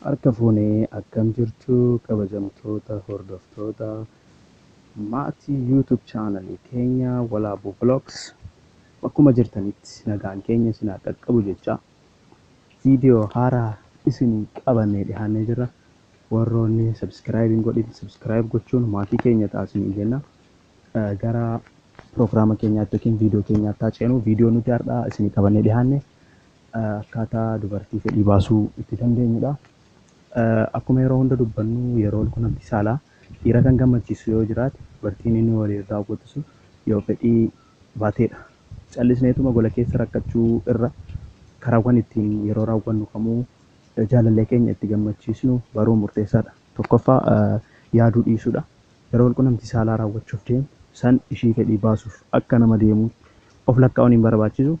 Harka fuunee akkam jirtu kabajamtoota hordoftoota maatii YouTube chaanalii keenya Walaabuu Vlogs bakkuma jirtanitti nagaan keenya isin haa qaqqabu jecha viidiyoo haaraa isin qabannee dhiyaannee jirra. Warroonni subscribe hin godhin subscribe gochuun maatii keenya taasisanii jenna. Gara proogiraama keenyaatti yookiin viidiyoo keenyaatti haa ceenu. Viidiyoo nuti har'aa isin qabannee dhiyaanne akkaataa dubartii fedhii baasuu itti dandeenyudha. Akkuma yeroo hunda dubbannu yeroo quunnamtii saalaa dhiira kan gammachiisu yoo jiraate dubartiin inni waliin raawwatu yoo fedhii baateedha. Callisneetuma gola keessa rakkachuu irra karaawwan ittiin yeroo raawwannu kamuu jaalallee keenya itti gammachiisnu baruu murteessaadha. Tokkoffaa yaaduu dhiisuudha. Yeroo quunnamtii saalaa raawwachuuf deemu san ishii fedhii baasuuf akka nama deemu of lakkaa'uun hin barbaachisu.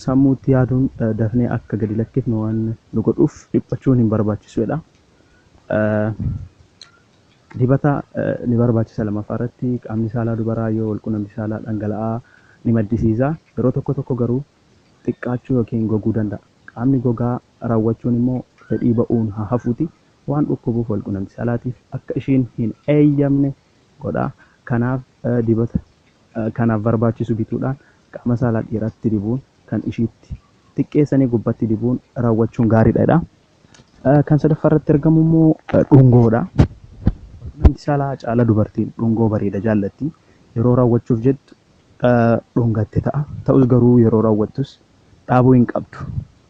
Sammuutti yaaduun dafnee akka gadi lakkifnu waan nu godhuuf dhiphachuun hin barbaachisuudha. Dibata ni barbaachisa lammaffaa irratti qaamni saalaa dubaraa yoo walquunnamtii saalaa dhangala'aa ni maddisiisa. Yeroo tokko tokko garuu xiqqaachuu yookiin goguu danda'a. Qaamni gogaa raawwachuun immoo fedhii ba'uun haa hafuuti. Waan dhukkubuuf walquunnamtii saalaatiif akka ishiin hin eeyyamne godha. Kanaaf dibata kanaaf barbaachisu bituudhaan qaama saalaa dhiiraatti dibuun kan ishiitti xiqqeessanii gubbatti dibuun raawwachuun gaariidha. Kan sadaffaa irratti argamu immoo dhungoodha. Walquunnamtii saalaa caala dubartiin dhungoo bareeda jaallatti. Yeroo raawwachuuf jettu dhungatte ta'a. Ta'us garuu yeroo raawwattus dhaabuu hin qabdu.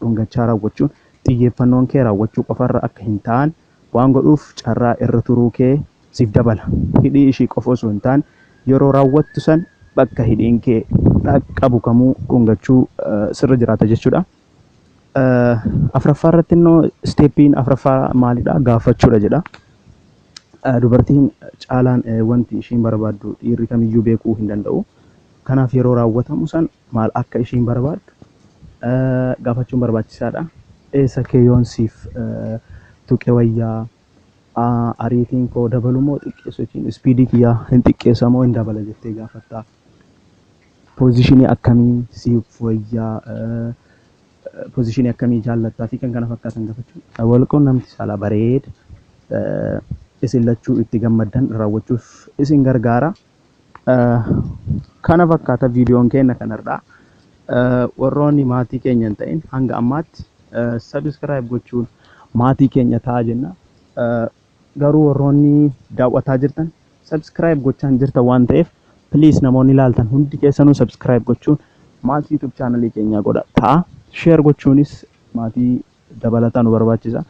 Dhungachaa raawwachuun xiyyeeffannoon kee raawwachuu qofarra akka hin taane waan godhuuf carraa irra turuu kee siif dabala. Hidhii ishii qofa osoo hin taane yeroo raawwattu san bakka hidhiin kee dhaqqabu kamuu dhungachuu sirra jiraata jechuudha. Afuraffaa irratti immoo steeppiin afuraffaa maalidha? Gaafachuudha jedha. Dubartiin caalaan wanti ishiin barbaaddu dhiirri kamiyyuu beekuu hin danda'u. Kanaaf yeroo raawwatamu san maal akka ishiin barbaaddu gaafachuun barbaachisaadha. Eessa kee yoon siif tuqe wayyaa ariitiin koo dabalu moo xiqqeessu jechuun ispiidii kiyyaa hin xiqqeessa moo hin dabala jettee gaafattaa. Pozishinii akkamii siif wayyaa pozishinii akkamii jaallattaa fi kan kana fakkaatan gaafachuun walquunnamtii saalaa bareeda isin lachuu itti gammaddan raawwachuuf isin gargaara. Kana fakkaata viidiyoon keenya kanarraa. Warroonni maatii keenya hin ta'in hanga ammaatti subscribe gochuun maatii keenya ta'a jenna. Garuu warroonni daawwataa jirtan subscribe gochaa hin jirtan waan ta'eef please namoonni ilaaltan hundi keessanuu subscribe gochuun maatii YouTube channel keenyaa godha ta'a. Share gochuunis maatii dabalataa nu barbaachisa.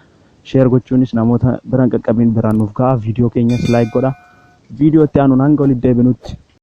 Share gochuunis namoota biraan qaqqabin biraan nuuf ga'a. Viidiyoo keenyas like godha. Viidiyoo itti aanuun hanga walitti deebinutti